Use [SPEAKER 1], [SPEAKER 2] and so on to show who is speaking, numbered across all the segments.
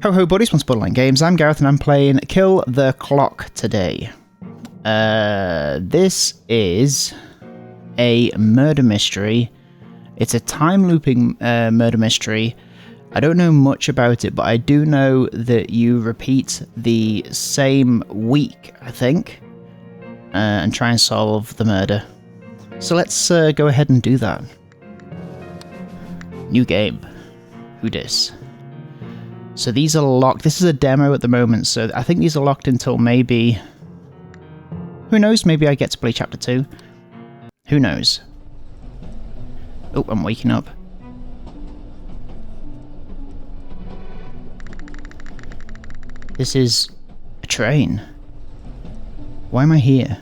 [SPEAKER 1] Ho ho buddies from Borderline Games, I'm Gareth and I'm playing Kill the Clock today. This is a murder mystery. It's a time looping murder mystery. I don't know much about it, but I do know that you repeat the same week, I think, and try and solve the murder. So let's go ahead and do that. New game. Who dis? So these are locked. This is a demo at the moment, so I think these are locked until maybe... Who knows? Maybe I get to play Chapter 2. Who knows? Oh, I'm waking up. This is a train. Why am I here?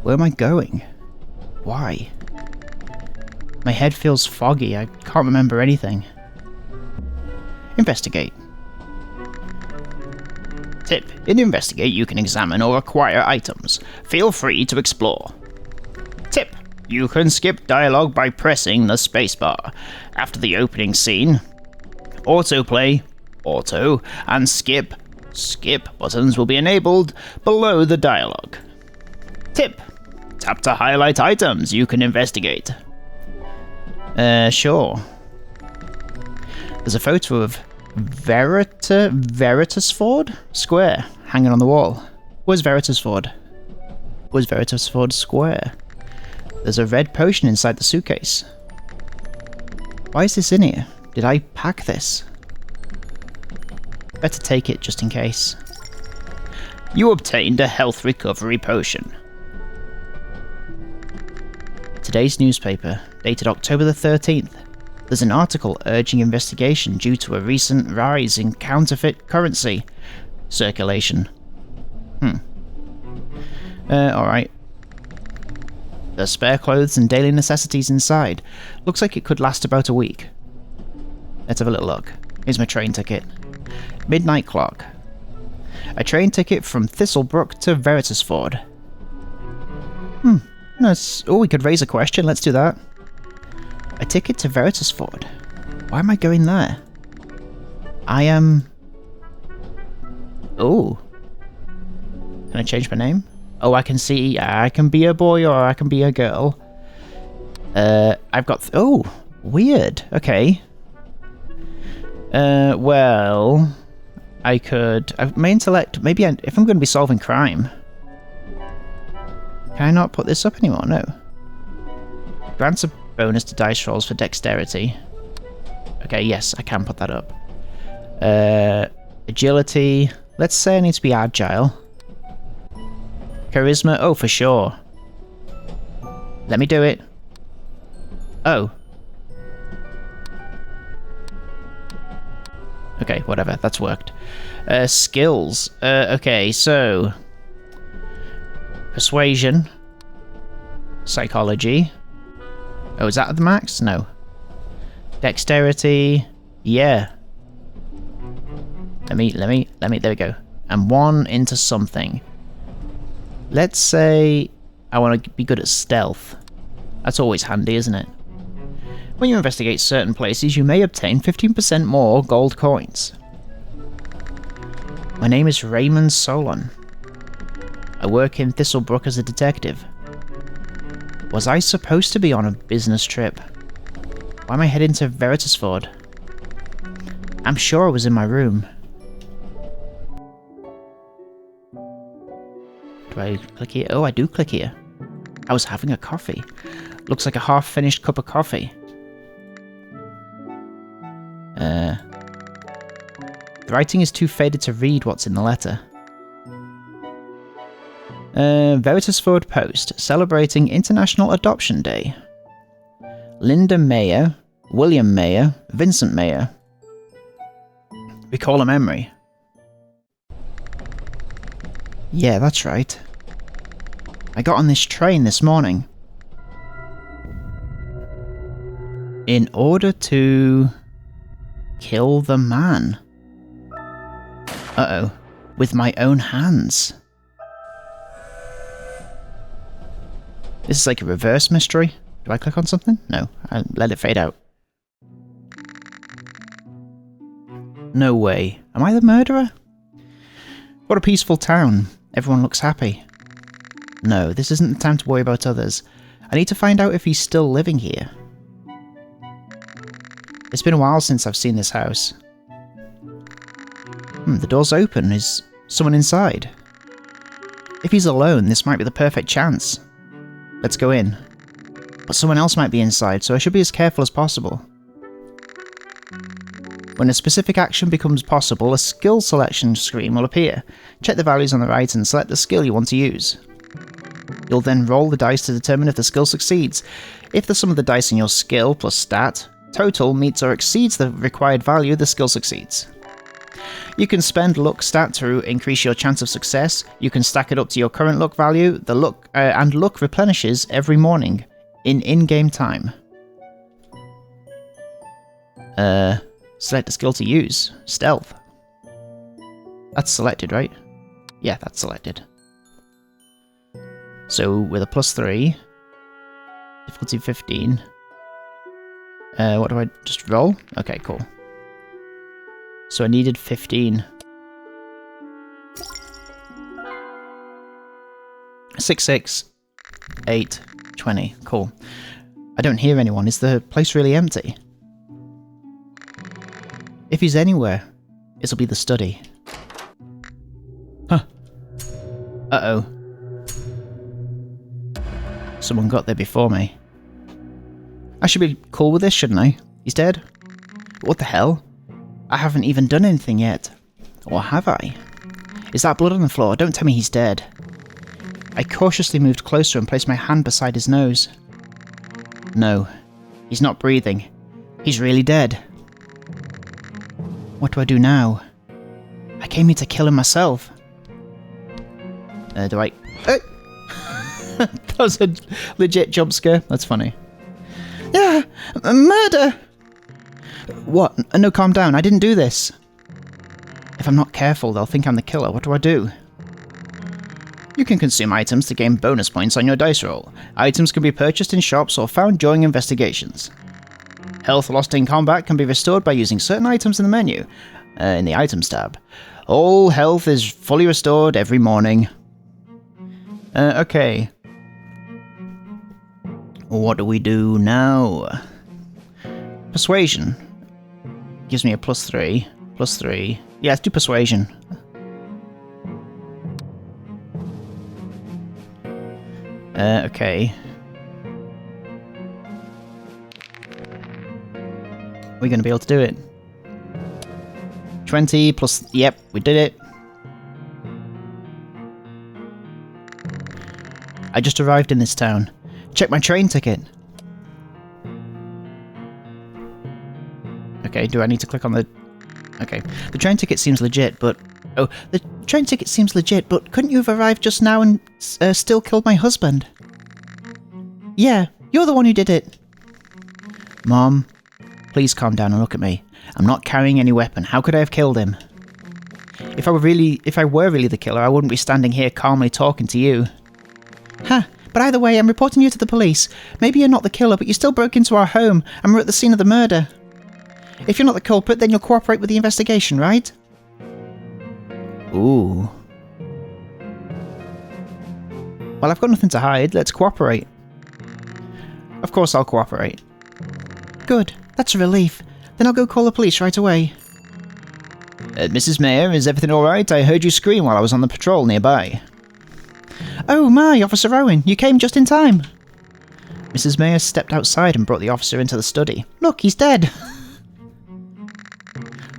[SPEAKER 1] Where am I going? Why? My head feels foggy. I can't remember anything. Investigate. Tip. In Investigate, you can examine or acquire items. Feel free to explore. Tip. You can skip dialogue by pressing the spacebar. After the opening scene, autoplay, auto, and skip buttons will be enabled below the dialogue. Tip. Tap to highlight items you can investigate. Sure. There's a photo of Veritasford Square hanging on the wall. Where's Veritasford? Where's Veritasford Square? There's a red potion inside the suitcase. Why is this in here? Did I pack this? Better take it just in case. You obtained a health recovery potion. Today's newspaper, dated October the 13th. There's an article urging investigation due to a recent rise in counterfeit currency circulation. Alright. There's spare clothes and daily necessities inside. Looks like it could last about a week. Let's have a little look. Here's my train ticket. Midnight clock. A train ticket from Thistlebrook to Veritasford. Oh, we could raise a question. Let's do that. A ticket to Veritasford. Why am I going there? I am... Oh. Can I change my name? Oh, I can see... I can be a boy or I can be a girl. I've got... Oh, weird. Okay. Well... I could... my intellect... Maybe if I'm going to be solving crime... Can I not put this up anymore? No. Grants a bonus to dice rolls for dexterity. Okay, yes, I can put that up. Agility. Let's say I need to be agile. Charisma. Oh, for sure. Let me do it. Oh. Okay, whatever. That's worked. Skills. Okay, so... Persuasion. Psychology. Oh, is that at the max? No. Dexterity. Yeah. Let me, there we go. And one into something. Let's say I want to be good at stealth. That's always handy, isn't it? When you investigate certain places, you may obtain 15% more gold coins. My name is Raymond Solon. I work in Thistlebrook as a detective. Was I supposed to be on a business trip? Why am I heading to Veritasford? I'm sure I was in my room. Do I click here? Oh, I do click here. I was having a coffee. Looks like a half-finished cup of coffee. The writing is too faded to read what's in the letter. Veritasford Post, celebrating International Adoption Day. Linda Mayer, William Mayer, Vincent Mayer. Recall a memory. Yeah, that's right. I got on this train this morning. In order to... kill the man. Uh-oh. With my own hands. This is like a reverse mystery. Do I click on something? No, I let it fade out. No way. Am I the murderer? What a peaceful town. Everyone looks happy. No, this isn't the time to worry about others. I need to find out if he's still living here. It's been a while since I've seen this house. The door's open. Is someone inside? If he's alone, this might be the perfect chance. Let's go in. But someone else might be inside, so I should be as careful as possible. When a specific action becomes possible, a skill selection screen will appear. Check the values on the right and select the skill you want to use. You'll then roll the dice to determine if the skill succeeds. If the sum of the dice in your skill plus stat total meets or exceeds the required value, the skill succeeds. You can spend luck stat to increase your chance of success. You can stack it up to your current luck value. The luck and luck replenishes every morning in-game time. Select a skill to use. Stealth. That's selected, right? Yeah, that's selected. So, with a +3, difficulty 15. What do I just roll? Okay, cool. So I needed 15. 6, 6, 8, 20. Cool. I don't hear anyone. Is the place really empty? If he's anywhere, it'll be the study. Huh. Uh-oh. Someone got there before me. I should be cool with this, shouldn't I? He's dead? What the hell? I haven't even done anything yet. Or have I? Is that blood on the floor? Don't tell me he's dead. I cautiously moved closer and placed my hand beside his nose. No. He's not breathing. He's really dead. What do I do now? I came here to kill him myself. Do I... That was a legit jump scare. That's funny. Yeah! Murder! What? No, calm down. I didn't do this. If I'm not careful, they'll think I'm the killer. What do I do? You can consume items to gain bonus points on your dice roll. Items can be purchased in shops or found during investigations. Health lost in combat can be restored by using certain items in the menu, in the items tab. All health is fully restored every morning. Okay. What do we do now? Persuasion. Gives me a +3. +3. Yeah, let's do persuasion. Okay. We're going to be able to do it. 20 plus... Yep, we did it. I just arrived in this town. Check my train ticket. Okay, do I need to click on the... Okay. The train ticket seems legit, but... Oh, the train ticket seems legit, but couldn't you have arrived just now and still killed my husband? Yeah, you're the one who did it. Mom, please calm down and look at me. I'm not carrying any weapon. How could I have killed him? If I were really the killer, I wouldn't be standing here calmly talking to you. Huh, but either way, I'm reporting you to the police. Maybe you're not the killer, but you still broke into our home and were at the scene of the murder. If you're not the culprit, then you'll cooperate with the investigation, right? Ooh. Well, I've got nothing to hide. Let's cooperate. Of course I'll cooperate. Good. That's a relief. Then I'll go call the police right away. Mrs. Mayer, is everything alright? I heard you scream while I was on the patrol nearby. Oh my, Officer Owen, you came just in time. Mrs. Mayer stepped outside and brought the officer into the study. Look, he's dead.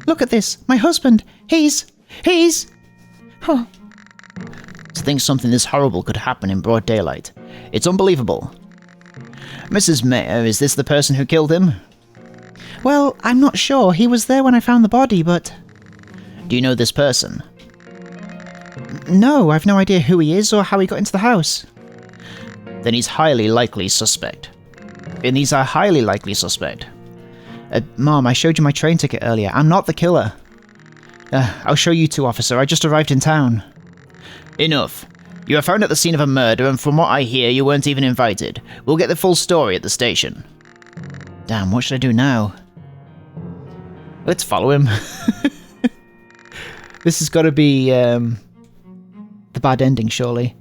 [SPEAKER 1] Look at this. My husband. He's... Oh. To think something this horrible could happen in broad daylight. It's unbelievable. Mrs. Mayer, is this the person who killed him? Well, I'm not sure. He was there when I found the body, but... Do you know this person? No, I've no idea who he is or how he got into the house. Then he's highly likely suspect. And he's a highly likely suspect. Mom, I showed you my train ticket earlier. I'm not the killer. I'll show you two, officer. I just arrived in town. Enough. You were found at the scene of a murder, and from what I hear, you weren't even invited. We'll get the full story at the station. Damn, what should I do now? Let's follow him. This has got to be the bad ending, surely.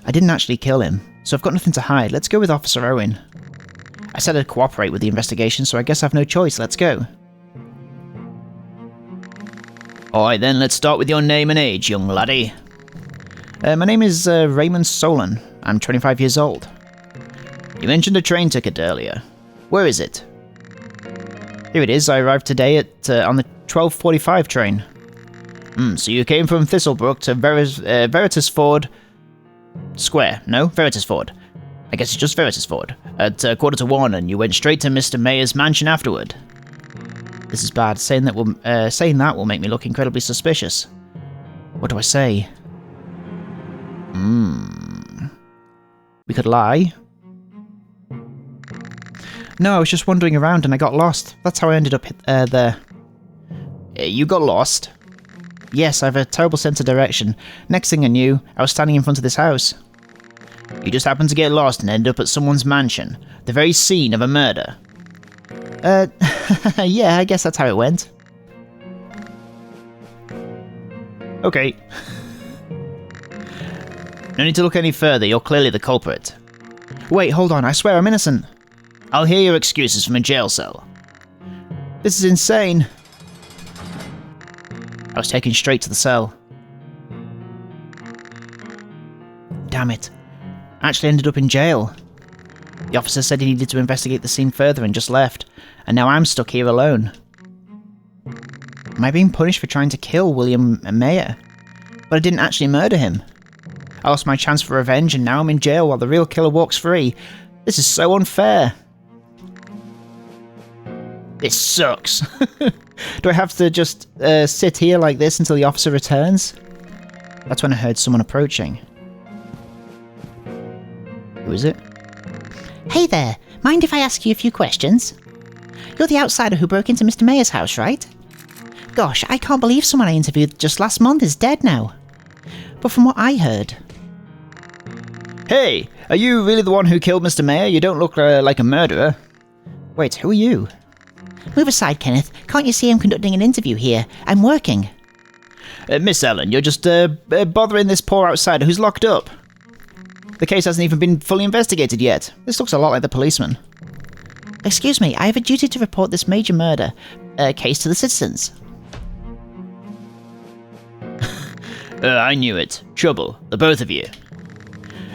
[SPEAKER 1] I didn't actually kill him, so I've got nothing to hide. Let's go with Officer Owen. I said I'd cooperate with the investigation, so I guess I've no choice. Let's go. Alright then, let's start with your name and age, young laddie. My name is Raymond Solon. I'm 25 years old. You mentioned a train ticket earlier. Where is it? Here it is. I arrived today on the 12:45 train. So you came from Thistlebrook to Veritasford Square. No, Veritasford. I guess it's just Veritasford. At 1:45, and you went straight to Mr. Mayor's mansion afterward. This is bad. Saying that will make me look incredibly suspicious. What do I say? We could lie. No, I was just wandering around and I got lost. That's how I ended up there. You got lost? Yes, I have a terrible sense of direction. Next thing I knew, I was standing in front of this house. You just happened to get lost and ended up at someone's mansion. The very scene of a murder. Yeah, I guess that's how it went. Okay. No need to look any further, you're clearly the culprit. Wait, hold on, I swear I'm innocent. I'll hear your excuses from a jail cell. This is insane. I was taken straight to the cell. Damn it. I actually ended up in jail. The officer said he needed to investigate the scene further and just left, and now I'm stuck here alone. Am I being punished for trying to kill William Mayer? But I didn't actually murder him. I lost my chance for revenge and now I'm in jail while the real killer walks free. This is so unfair. This sucks. Do I have to just sit here like this until the officer returns? That's when I heard someone approaching. Who is it?
[SPEAKER 2] Hey there, mind if I ask you a few questions? You're the outsider who broke into Mr. Mayer's house, right? Gosh, I can't believe someone I interviewed just last month is dead now. But from what I heard...
[SPEAKER 1] Hey, are you really the one who killed Mr. Mayer? You don't look like a murderer. Wait, who are you?
[SPEAKER 2] Move aside, Kenneth. Can't you see I'm conducting an interview here? I'm working.
[SPEAKER 1] Miss Ellen, you're just bothering this poor outsider who's locked up. The case hasn't even been fully investigated yet. This looks a lot like the policeman.
[SPEAKER 2] Excuse me, I have a duty to report this major murder case to the citizens.
[SPEAKER 1] I knew it. Trouble, the both of you.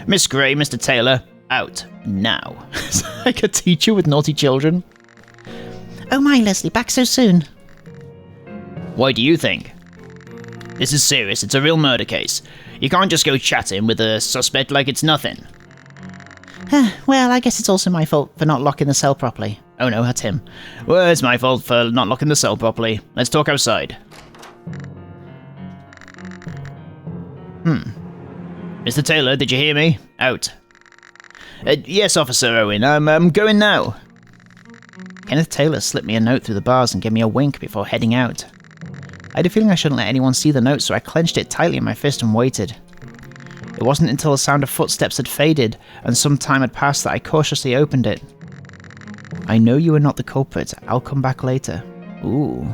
[SPEAKER 1] Miss Gray, Mr. Taylor, out now. It's like a teacher with naughty children.
[SPEAKER 2] Oh my, Leslie, back so soon.
[SPEAKER 1] Why do you think? This is serious, it's a real murder case. You can't just go chatting with a suspect like it's nothing.
[SPEAKER 2] Well, I guess it's also my fault for not locking the cell properly.
[SPEAKER 1] Oh no, that's him. Well, it's my fault for not locking the cell properly. Let's talk outside. Mr. Taylor, did you hear me? Out. Yes, Officer Owen, I'm going now. Kenneth Taylor slipped me a note through the bars and gave me a wink before heading out. I had a feeling I shouldn't let anyone see the note, so I clenched it tightly in my fist and waited. It wasn't until the sound of footsteps had faded and some time had passed that I cautiously opened it. I know you are not the culprit. I'll come back later. Ooh.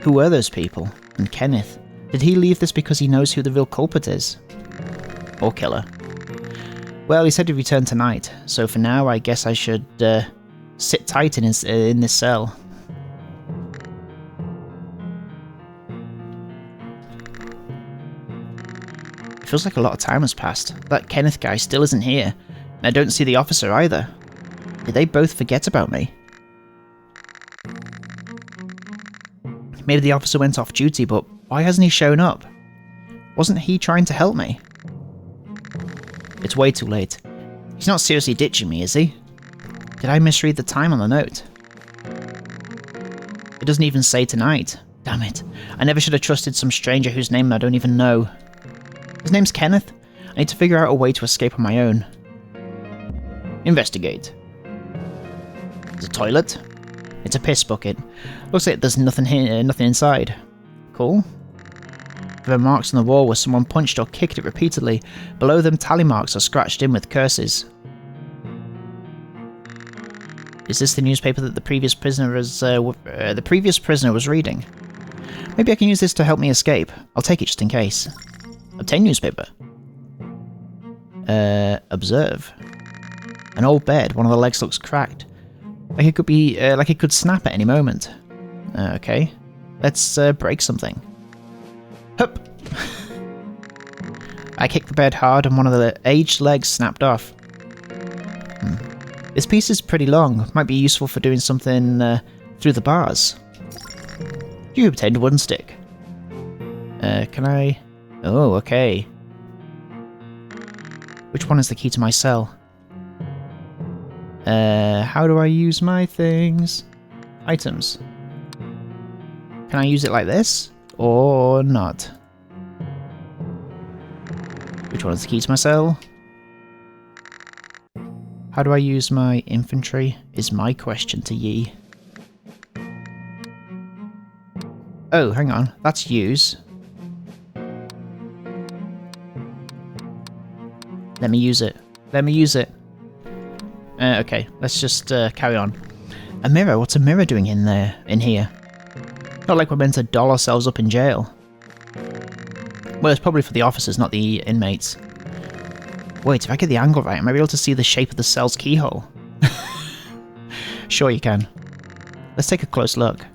[SPEAKER 1] Who were those people? And Kenneth? Did he leave this because he knows who the real culprit is? Or killer? Well, he said he'd return tonight, so for now I guess I should sit tight in this cell. It feels like a lot of time has passed. That Kenneth guy still isn't here, and I don't see the officer either. Did they both forget about me? Maybe the officer went off duty, but why hasn't he shown up? Wasn't he trying to help me? It's way too late. He's not seriously ditching me, is he? Did I misread the time on the note? It doesn't even say tonight. Damn it. I never should have trusted some stranger whose name I don't even know. His name's Kenneth. I need to figure out a way to escape on my own. Investigate. There's a toilet. It's a piss bucket. Looks like there's nothing here, nothing inside. Cool. There are marks on the wall where someone punched or kicked it repeatedly. Below them, tally marks are scratched in with curses. Is this the newspaper that the previous prisoner was reading? Maybe I can use this to help me escape. I'll take it just in case. Obtain newspaper. Observe. An old bed. One of the legs looks cracked. Like it could be, like it could snap at any moment. Okay. Let's break something. Hup! I kicked the bed hard and one of the aged legs snapped off. This piece is pretty long. Might be useful for doing something through the bars. You obtained a wooden stick. Can I... Oh, okay. Which one is the key to my cell? How do I use my things? Items. Can I use it like this? Or not? Which one is the key to my cell? How do I use my infantry? Is my question to ye. Oh, hang on. That's use. Let me use it. Let me use it. Okay, let's just carry on. A mirror? What's a mirror doing in there? In here? Not like we're meant to doll ourselves up in jail. Well, it's probably for the officers, not the inmates. Wait, if I get the angle right, I might be able to see the shape of the cell's keyhole. Sure you can. Let's take a close look.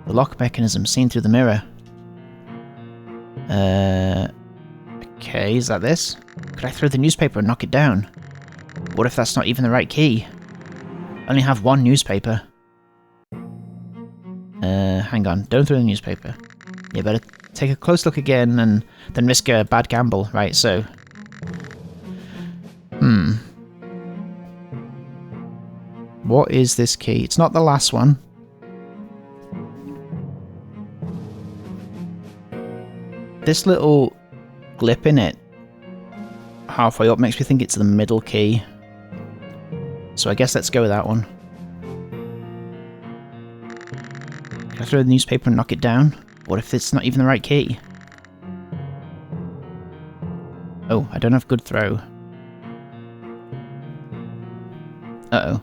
[SPEAKER 1] The lock mechanism seen through the mirror. Okay, is that this? Could I throw the newspaper and knock it down? What if that's not even the right key? I only have one newspaper. Hang on, don't throw the newspaper. You better take a close look again and then risk a bad gamble, right, so... What is this key? It's not the last one. This little glip in it, halfway up, makes me think it's the middle key. So I guess let's go with that one. Can I throw the newspaper and knock it down? What if it's not even the right key? Oh, I don't have good throw. Uh-oh.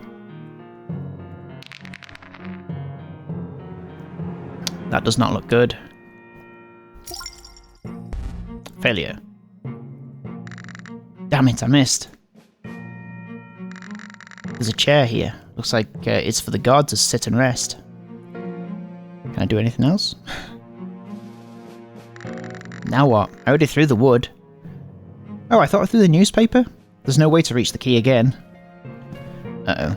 [SPEAKER 1] That does not look good. Failure. Damn it, I missed. There's a chair here. Looks like it's for the guard to sit and rest. Can I do anything else? Now what? I already threw the wood. Oh, I thought I threw the newspaper? There's no way to reach the key again. Uh-oh.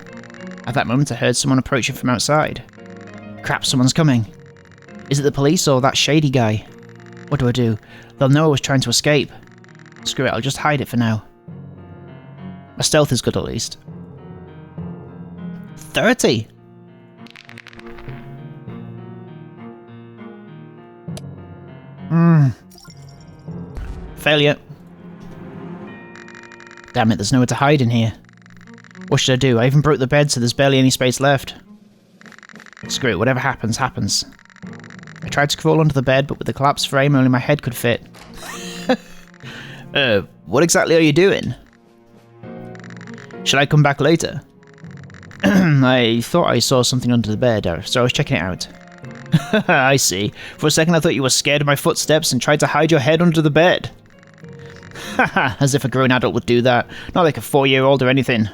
[SPEAKER 1] At that moment I heard someone approaching from outside. Crap, someone's coming. Is it the police or that shady guy? What do I do? They'll know I was trying to escape. Screw it, I'll just hide it for now. My stealth is good at least. 30! Failure. Damn it, there's nowhere to hide in here. What should I do? I even broke the bed so there's barely any space left. Screw it, whatever happens, happens. I tried to crawl under the bed, but with the collapsed frame, only my head could fit. What exactly are you doing? Should I come back later? I thought I saw something under the bed, so I was checking it out. I see. For a second I thought you were scared of my footsteps and tried to hide your head under the bed. Haha, as if a grown adult would do that. Not like a 4-year-old or anything.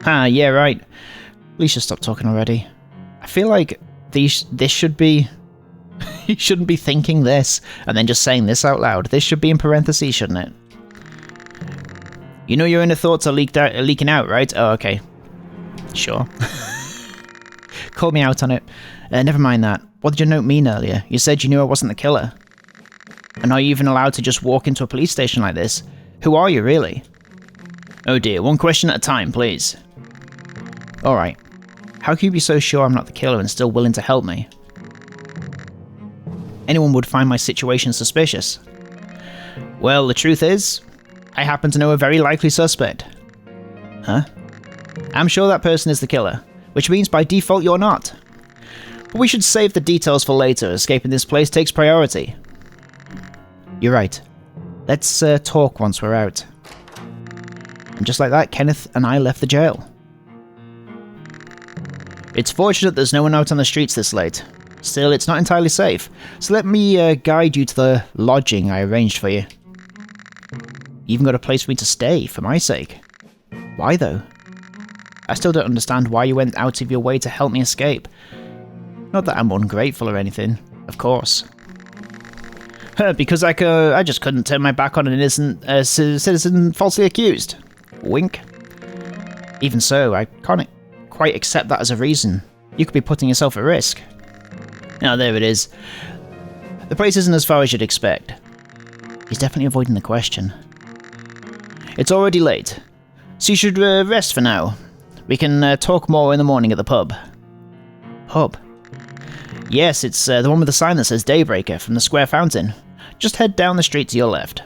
[SPEAKER 1] Ah, yeah, right. We should stop talking already. I feel like this should be... You shouldn't be thinking this and then just saying this out loud. This should be in parentheses, shouldn't it? You know your inner thoughts are leaking out, right? Oh, okay. Sure. Call me out on it. Never mind that. What did your note mean earlier? You said you knew I wasn't the killer. And are you even allowed to just walk into a police station like this? Who are you, really? Oh dear, one question at a time, please. Alright. How can you be so sure I'm not the killer and still willing to help me? Anyone would find my situation suspicious. Well, the truth is, I happen to know a very likely suspect. Huh? I'm sure that person is the killer, which means by default you're not. But we should save the details for later. Escaping this place takes priority. You're right. Let's talk once we're out. And just like that, Kenneth and I left the jail. It's fortunate there's no one out on the streets this late. Still, it's not entirely safe, so let me guide you to the lodging I arranged for you. You even got a place for me to stay, for my sake. Why though? I still don't understand why you went out of your way to help me escape. Not that I'm ungrateful or anything, of course. Because I just couldn't turn my back on an innocent citizen falsely accused. Wink. Even so, I can't quite accept that as a reason. You could be putting yourself at risk. Now, there it is. The place isn't as far as you'd expect. He's definitely avoiding the question. It's already late, so you should rest for now. We can talk more in the morning at the pub. Pub? Yes, it's the one with the sign that says Daybreaker from the Square Fountain. Just head down the street to your left.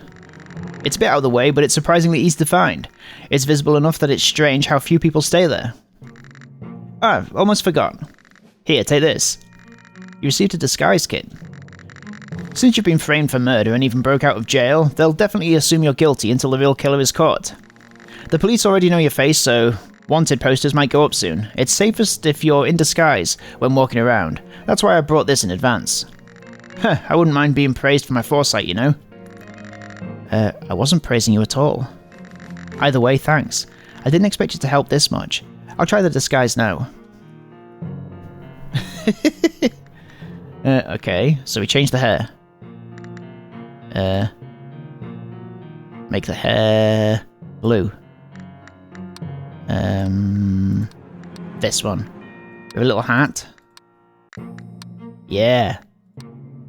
[SPEAKER 1] It's a bit out of the way, but it's surprisingly easy to find. It's visible enough that it's strange how few people stay there. Ah, almost forgot. Here, take this. You received a disguise kit. Since you've been framed for murder and even broke out of jail, they'll definitely assume you're guilty until the real killer is caught. The police already know your face, so wanted posters might go up soon. It's safest if you're in disguise when walking around. That's why I brought this in advance. I wouldn't mind being praised for my foresight, you know? I wasn't praising you at all. Either way, thanks. I didn't expect you to help this much. I'll try the disguise now. Okay, so we changed the hair. Make the hair blue. This one. With a little hat. Yeah.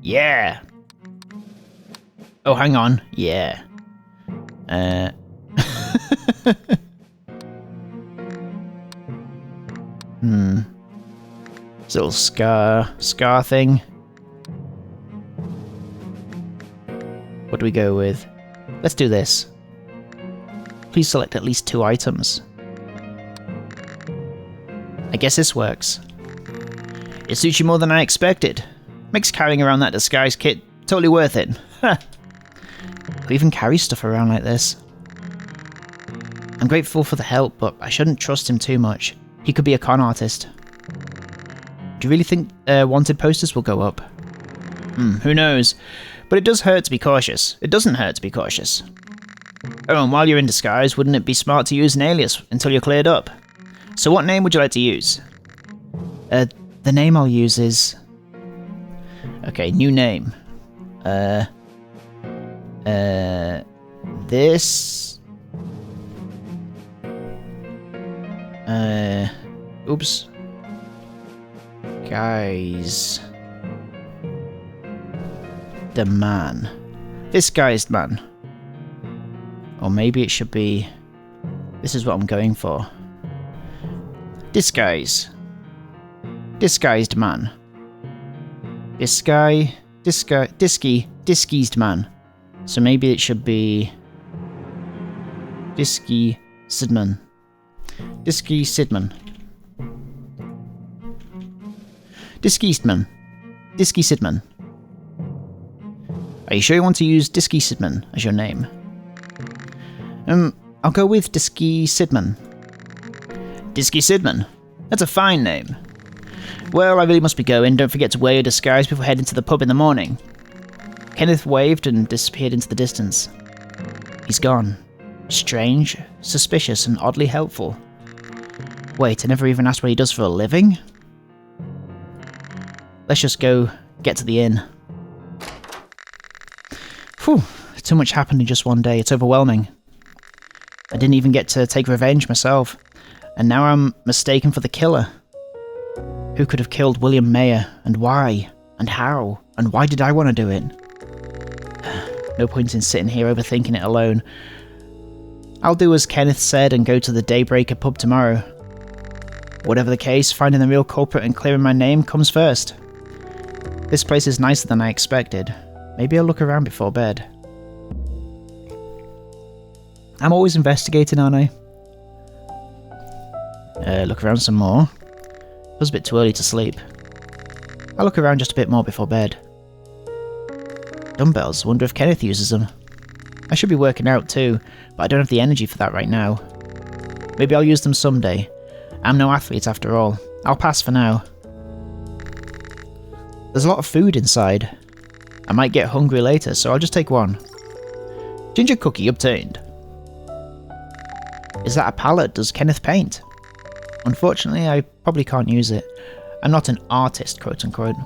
[SPEAKER 1] Yeah! Oh, hang on. Yeah. This little scar thing. What do we go with? Let's do this. Please select at least 2 items. I guess this works. It suits you more than I expected. Makes carrying around that disguise kit totally worth it. Who even carries stuff around like this? I'm grateful for the help, but I shouldn't trust him too much. He could be a con artist. Do you really think wanted posters will go up? Who knows? But it does hurt to be cautious. It doesn't hurt to be cautious. Oh, and while you're in disguise, wouldn't it be smart to use an alias until you're cleared up? So what name would you like to use? The name I'll use is... Okay, new name. This... Oops. Guys... The man. Disguised man. Or maybe it should be... This is what I'm going for. Disguise. Disguised man. Disguised man. So maybe it should be... Sidman. Sidman. Sidman. Are you sure you want to use Sidman as your name? I'll go with Sidman. Sidman? That's a fine name. Well, I really must be going. Don't forget to wear your disguise before heading to the pub in the morning. Kenneth waved and disappeared into the distance. He's gone. Strange, suspicious, and oddly helpful. Wait, I never even asked what he does for a living? Let's just go get to the inn. Phew, too much happened in just one day. It's overwhelming. I didn't even get to take revenge myself, and now I'm mistaken for the killer. Who could have killed William Mayer, and why, and how, and why did I want to do it? No point in sitting here overthinking it alone. I'll do as Kenneth said and go to the Daybreaker pub tomorrow. Whatever the case, finding the real culprit and clearing my name comes first. This place is nicer than I expected. Maybe I'll look around before bed. I'm always investigating, aren't I? Look around some more. It was a bit too early to sleep. I'll look around just a bit more before bed. Dumbbells, wonder if Kenneth uses them. I should be working out too, but I don't have the energy for that right now. Maybe I'll use them someday. I'm no athlete after all. I'll pass for now. There's a lot of food inside. I might get hungry later, so I'll just take one. Ginger cookie obtained. Is that a palette? Does Kenneth paint? Unfortunately, I probably can't use it. I'm not an artist, quote unquote.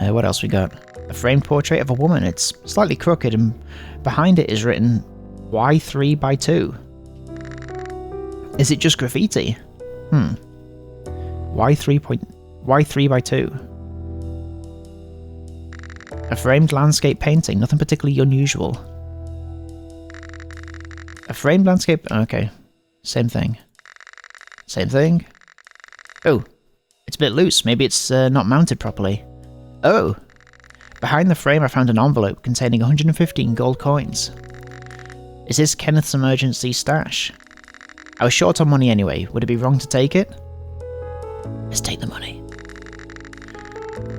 [SPEAKER 1] What else we got? A framed portrait of a woman. It's slightly crooked, and behind it is written Y3x2. Is it just graffiti? Y3x2. A framed landscape painting. Nothing particularly unusual. A framed landscape... Okay. Same thing. Same thing. Oh. It's a bit loose. Maybe it's not mounted properly. Oh. Behind the frame I found an envelope containing 115 gold coins. Is this Kenneth's emergency stash? I was short on money anyway. Would it be wrong to take it? Let's take the money.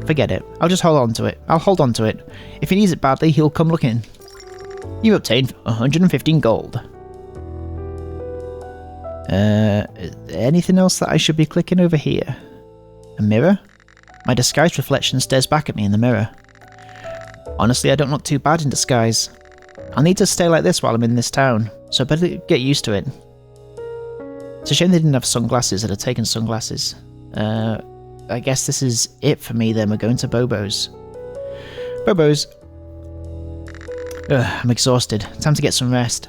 [SPEAKER 1] Forget it. I'll just hold on to it. I'll hold on to it. If he needs it badly, he'll come looking. You obtained 115 gold. Anything else that I should be clicking over here? A mirror? My disguised reflection stares back at me in the mirror. Honestly, I don't look too bad in disguise. I'll need to stay like this while I'm in this town, so I better get used to it. It's a shame they didn't have sunglasses. I'd have taken sunglasses. I guess this is it for me then. We're going to Bobo's. Bobo's. I'm exhausted. Time to get some rest.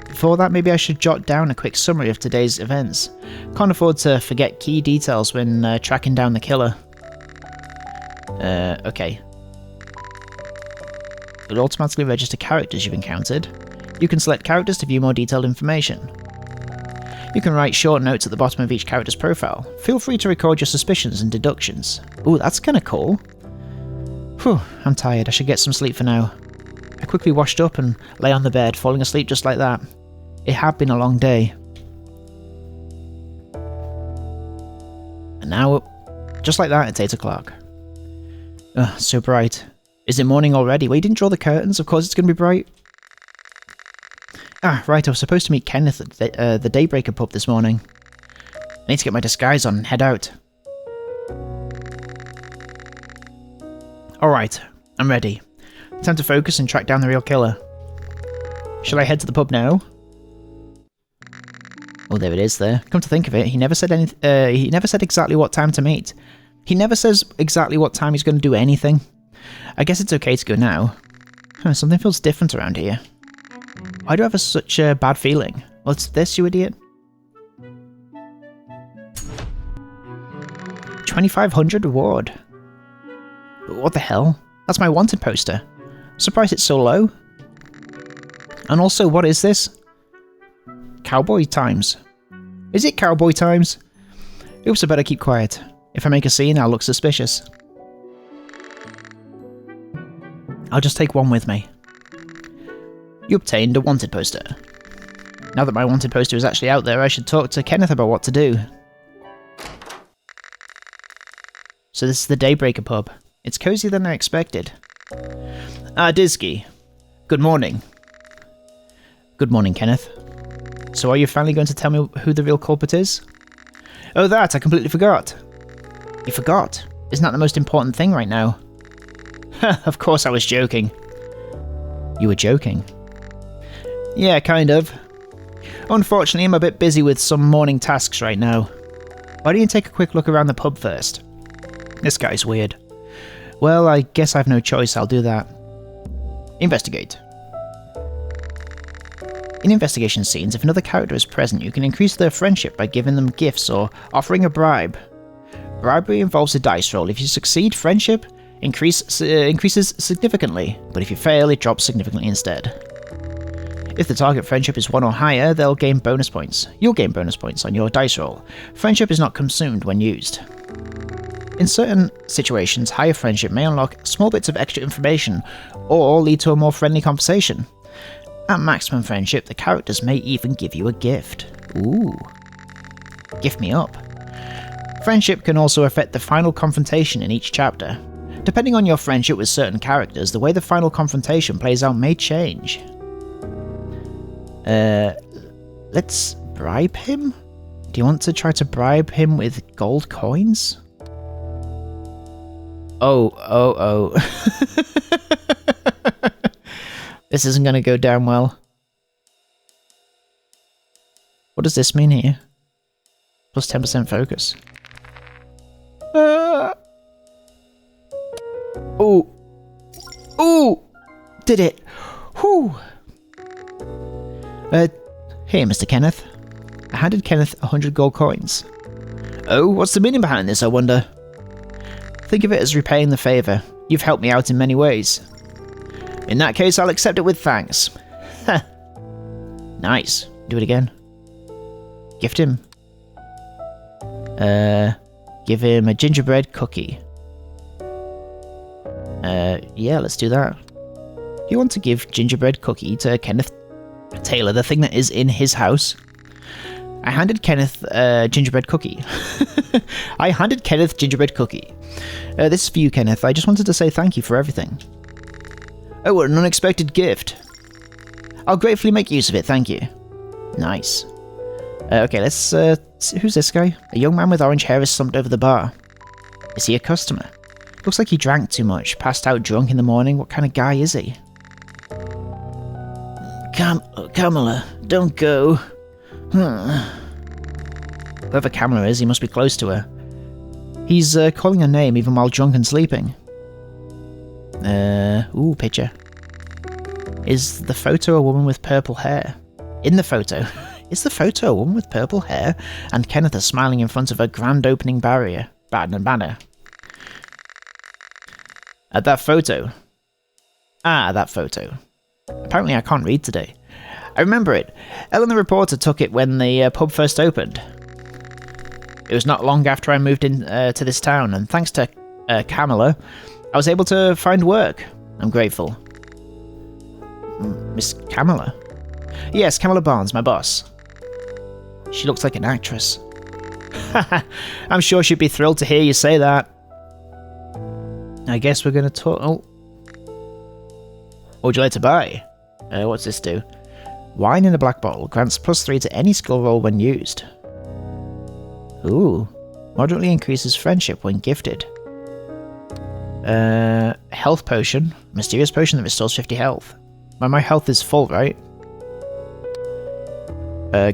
[SPEAKER 1] Before that, maybe I should jot down a quick summary of today's events. Can't afford to forget key details when tracking down the killer. Okay. It'll automatically register characters you've encountered. You can select characters to view more detailed information. You can write short notes at the bottom of each character's profile. Feel free to record your suspicions and deductions. Ooh, that's kinda cool. Whew, I'm tired. I should get some sleep for now. I quickly washed up and lay on the bed, falling asleep just like that. It had been a long day. And now, just like that, it's 8 o'clock. Ugh, so bright. Is it morning already? Well, you didn't draw the curtains, of course it's going to be bright. Ah, right, I was supposed to meet Kenneth at the Daybreaker pub this morning. I need to get my disguise on and head out. Alright, I'm ready. Time to focus and track down the real killer. Shall I head to the pub now? Oh, there it is there. Come to think of it, he never said he never said exactly what time to meet. He never says exactly what time he's going to do anything. I guess it's okay to go now. Something feels different around here. Why do I have such a bad feeling? What's this, you idiot? 2500 reward. What the hell? That's my wanted poster. Surprised it's so low. And also, what is this? Cowboy Times. Is it Cowboy Times? Oops, I better keep quiet. If I make a scene, I'll look suspicious. I'll just take one with me. You obtained a wanted poster. Now that my wanted poster is actually out there, I should talk to Kenneth about what to do. So this is the Daybreaker pub. It's cozier than I expected. Ah, Dizzy. Good morning. Good morning, Kenneth. So are you finally going to tell me who the real culprit is? Oh, that! I completely forgot. You forgot? Isn't that the most important thing right now? Of course I was joking. You were joking? Yeah, kind of. Unfortunately, I'm a bit busy with some morning tasks right now. Why don't you take a quick look around the pub first? This guy's weird. Well, I guess I've no choice, I'll do that. Investigate. In investigation scenes, if another character is present, you can increase their friendship by giving them gifts or offering a bribe. Bribery involves a dice roll. If you succeed, friendship increases significantly, but if you fail, it drops significantly instead. If the target friendship is 1 or higher, they'll gain bonus points. You'll gain bonus points on your dice roll. Friendship is not consumed when used. In certain situations, higher friendship may unlock small bits of extra information or lead to a more friendly conversation. At maximum friendship, the characters may even give you a gift. Ooh. Gift me up. Friendship can also affect the final confrontation in each chapter. Depending on your friendship with certain characters, the way the final confrontation plays out may change. Let's bribe him? Do you want to try to bribe him with gold coins?
[SPEAKER 2] Oh. This isn't going to go down well. What does this mean here? Plus 10% focus. Oh! Did it! Whew! Here, Mr. Kenneth. I handed Kenneth 100 gold coins. Oh, what's the meaning behind this, I wonder? Think of it as repaying the favour. You've helped me out in many ways. In that case, I'll accept it with thanks. Nice. Do it again. Gift him. Give him a gingerbread cookie. Yeah, let's do that. You want to give gingerbread cookie to Kenneth Taylor, the thing that is in his house? I handed Kenneth a gingerbread cookie. I handed Kenneth gingerbread cookie. This is for you, Kenneth. I just wanted to say thank you for everything. Oh, what an unexpected gift. I'll gratefully make use of it, thank you. Nice. Okay, let's see, who's this guy? A young man with orange hair is slumped over the bar. Is he a customer? Looks like he drank too much, passed out drunk in the morning. What kind of guy is he? Kamala, don't go. Whoever Kamala is, he must be close to her. He's calling her name even while drunk and sleeping. Ooh, picture. Is the photo a woman with purple hair? In the photo. Is the photo a woman with purple hair? And Kenneth is smiling in front of a grand opening banner. At that photo. Ah, that photo. Apparently I can't read today. I remember it. Ellen the reporter took it when the pub first opened. It was not long after I moved in to this town, and thanks to Kamala, I was able to find work. I'm grateful. Miss Kamala? Yes, Kamala Barnes, my boss. She looks like an actress. I'm sure she'd be thrilled to hear you say that. I guess we're gonna talk. Oh. What would you like to buy? What's this do? Wine in a black bottle grants +3 to any skill roll when used. Ooh. Moderately increases friendship when gifted. Health potion. Mysterious potion that restores 50 health. Well, my health is full, right?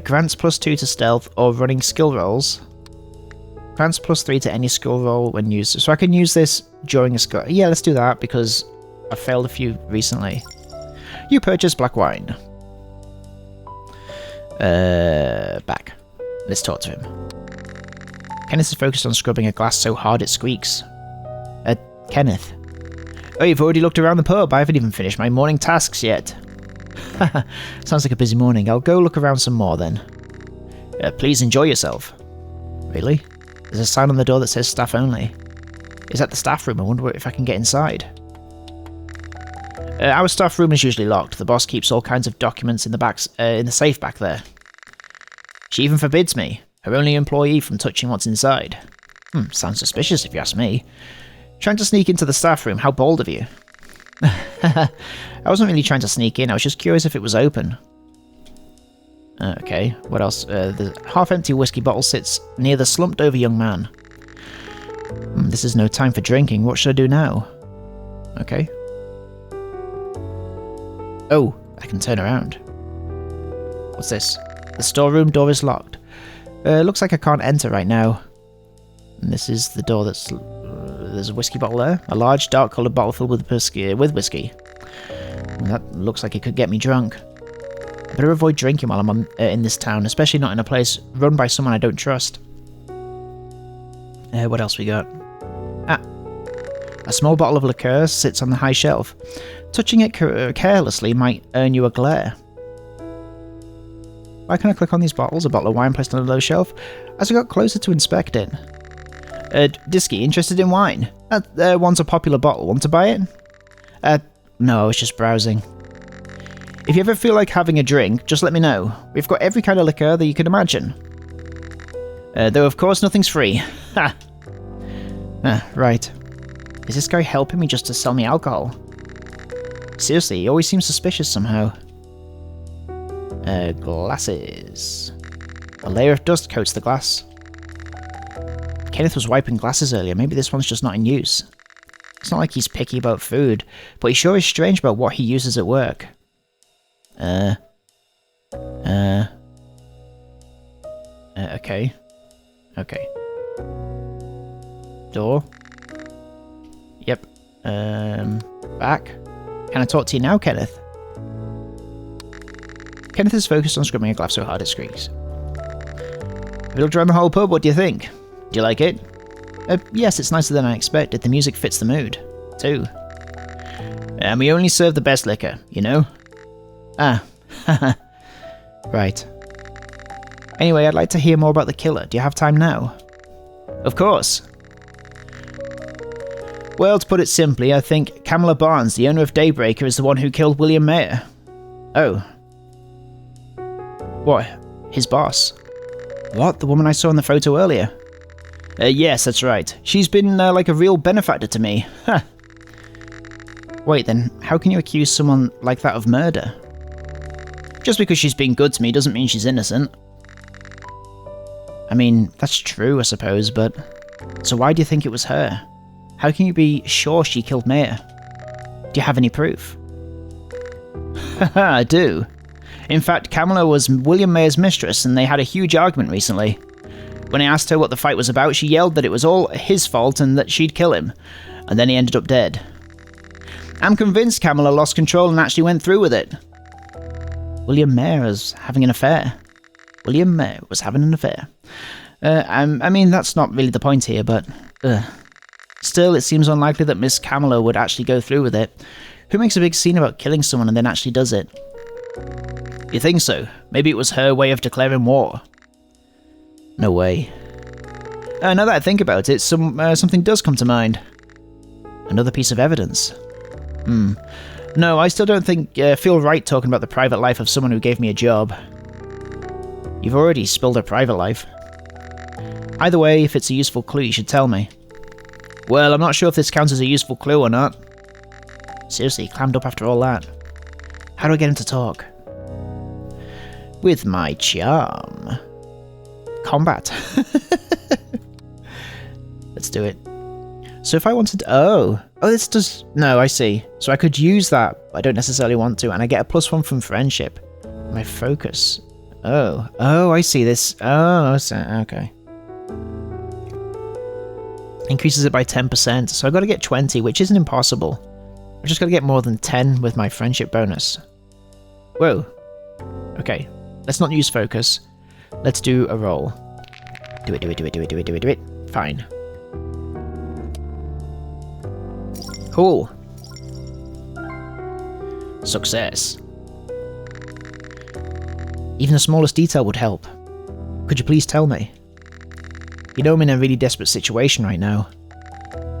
[SPEAKER 2] Grants +2 to stealth or running skill rolls. Grants +3 to any skill roll when used. So I can use this during a skill. Yeah, let's do that because I failed a few recently. You purchase black wine. Back. Let's talk to him. Kenneth is focused on scrubbing a glass so hard it squeaks. Kenneth. Oh, you've already looked around the pub. I haven't even finished my morning tasks yet. Sounds like a busy morning. I'll go look around some more then. Please enjoy yourself. Really? There's a sign on the door that says staff only. Is that the staff room? I wonder if I can get inside. Our staff room is usually locked. The boss keeps all kinds of documents in the safe back there. She even forbids me, her only employee, from touching what's inside. Sounds suspicious if you ask me. Trying to sneak into the staff room, how bold of you. I wasn't really trying to sneak in, I was just curious if it was open. Okay, what else? The half-empty whiskey bottle sits near the slumped-over young man. This is no time for drinking, what should I do now? Okay. Oh, I can turn around. What's this? The storeroom door is locked. Looks like I can't enter right now. And this is the door that's... there's a whiskey bottle there. A large, dark-coloured bottle filled with whiskey. And that looks like it could get me drunk. I better avoid drinking while I'm in this town, especially not in a place run by someone I don't trust. What else we got? Ah. A small bottle of liqueur sits on the high shelf. Touching it carelessly might earn you a glare. Why can't I click on these bottles? A bottle of wine placed on a low shelf. As I got closer to inspect it. Disky, interested in wine? One's a popular bottle. Want to buy it? No, I was just browsing. If you ever feel like having a drink, just let me know. We've got every kind of liqueur that you can imagine. Though of course nothing's free. Ha! Right. Is this guy helping me just to sell me alcohol? Seriously, he always seems suspicious somehow. Glasses. A layer of dust coats the glass. Kenneth was wiping glasses earlier, maybe this one's just not in use.
[SPEAKER 1] It's not like he's picky about food, but he sure is strange about what he uses at work. Okay. Okay. Door. Yep. Back. Can I talk to you now, Kenneth? Kenneth is focused on scrubbing a glass so hard it squeaks. Have you looked around the whole pub? What do you think? Do you like it? Yes, it's nicer than I expected. The music fits the mood, too. And we only serve the best liquor, you know? Ah. Right. Anyway, I'd like to hear more about the killer. Do you have time now? Of course. Well, to put it simply, I think Kamala Barnes, the owner of Daybreaker, is the one who killed William Mayer. Oh. What? His boss? What? The woman I saw in the photo earlier? Yes, that's right. She's been like a real benefactor to me. Huh. Wait, then, how can you accuse someone like that of murder? Just because she's been good to me doesn't mean she's innocent. I mean, that's true, I suppose, but... So why do you think it was her? How can you be sure she killed Mayer? Do you have any proof? Haha, I do. In fact, Kamala was William Mayer's mistress, and they had a huge argument recently. When I asked her what the fight was about, she yelled that it was all his fault and that she'd kill him, and then he ended up dead. I'm convinced Kamala lost control and actually went through with it. William Mayer was having an affair. William Mayer was having an affair. I mean, that's not really the point here, but... Still, it seems unlikely that Miss Kamala would actually go through with it. Who makes a big scene about killing someone and then actually does it? You think so? Maybe it was her way of declaring war. No way. Now that I think about it, something does come to mind. Another piece of evidence. No, I still don't feel right talking about the private life of someone who gave me a job. You've already spilled her private life. Either way, if it's a useful clue, you should tell me. Well, I'm not sure if this counts as a useful clue or not. Seriously, he clammed up after all that. How do I get him to talk? With my charm. Combat. Let's do it. So if I wanted... Oh, this does... No, I see. So I could use that, but I don't necessarily want to, and I get a +1 from friendship. My focus. Oh, I see this. Oh, okay. Increases it by 10%, so I've got to get 20, which isn't impossible. I've just got to get more than 10 with my friendship bonus. Whoa. Okay, let's not use focus. Let's do a roll. Do it. Fine. Cool. Success. Even the smallest detail would help. Could you please tell me? You know I'm in a really desperate situation right now.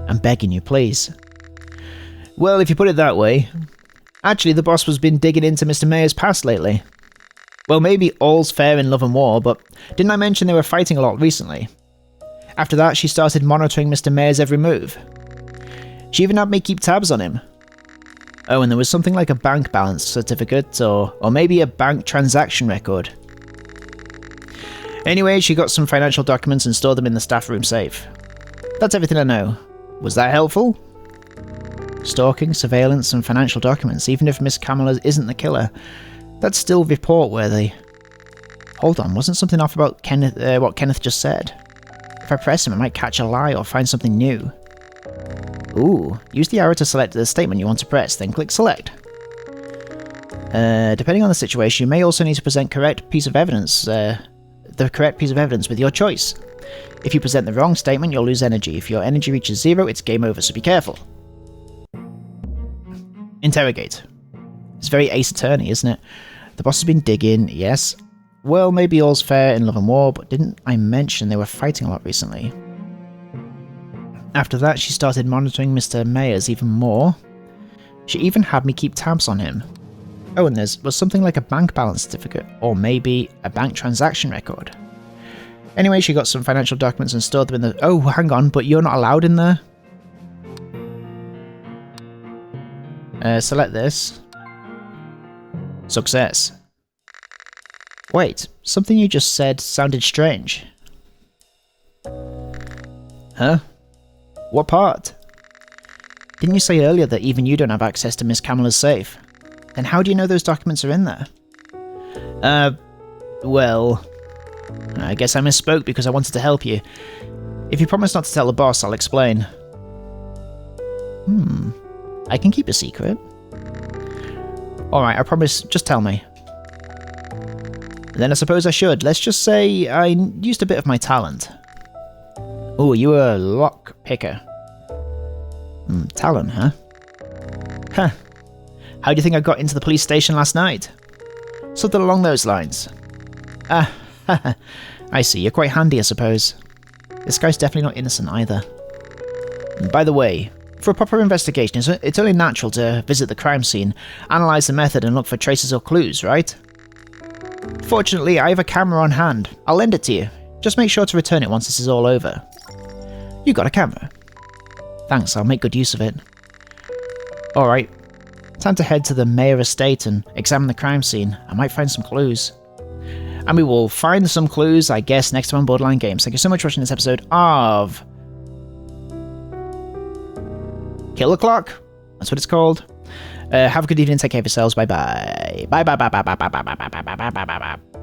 [SPEAKER 1] I'm begging you, please. Well, if you put it that way... Actually, the boss has been digging into Mr. Mayer's past lately. Well, maybe all's fair in love and war, but didn't I mention they were fighting a lot recently? After that, she started monitoring Mr. Mayer's every move. She even had me keep tabs on him. Oh, and there was something like a bank balance certificate, or maybe a bank transaction record. Anyway, she got some financial documents and stored them in the staff room safe. That's everything I know. Was that helpful? Stalking, surveillance, and financial documents, even if Miss Kamala isn't the killer, that's still report-worthy. Hold on, wasn't something off about what Kenneth just said? If I press him, I might catch a lie or find something new. Ooh, use the arrow to select the statement you want to press, then click select. Depending on the situation, you may also need to present the correct piece of evidence with your choice. If you present the wrong statement, you'll lose energy. If your energy reaches 0, it's game over, so be careful. Interrogate. It's very Ace Attorney, isn't it? The boss has been digging, yes. Well, maybe all's fair in love and war, but didn't I mention they were fighting a lot recently? After that, she started monitoring Mr. Mayers even more. She even had me keep tabs on him. Oh, and there was something like a bank balance certificate, or maybe a bank transaction record. Anyway, she got some financial documents and stored them in the... Oh, hang on, but you're not allowed in there? Select this. Success. Wait, something you just said sounded strange. Huh? What part?
[SPEAKER 2] Didn't you say earlier that even you don't have access to Miss Camilla's safe? Then how do you know those documents are in there?
[SPEAKER 1] Well, I guess I misspoke because I wanted to help you. If you promise not to tell the boss, I'll explain.
[SPEAKER 2] I can keep a secret.
[SPEAKER 1] Alright, I promise, just tell me. Then I suppose I should. Let's just say I used a bit of my talent. Oh, you were a lock picker.
[SPEAKER 2] Talent, huh?
[SPEAKER 1] Huh. How do you think I got into the police station last night? Something along those lines. Ah, I see. You're quite handy, I suppose.
[SPEAKER 2] This guy's definitely not innocent either.
[SPEAKER 1] And by the way, for a proper investigation, it's only natural to visit the crime scene, analyse the method and look for traces or clues, right? Fortunately, I have a camera on hand. I'll lend it to you. Just make sure to return it once this is all over. You got a camera?
[SPEAKER 2] Thanks, I'll make good use of it.
[SPEAKER 1] Alright. Time to head to the Mayor estate and examine the crime scene. I might find some clues. And we will find some clues, I guess, next time on Borderline Games. Thank you so much for watching this episode of Killer Clock. That's what it's called. Have a good evening. Take care of yourselves. Bye bye. Bye bye bye bye bye bye bye bye bye bye bye bye bye bye.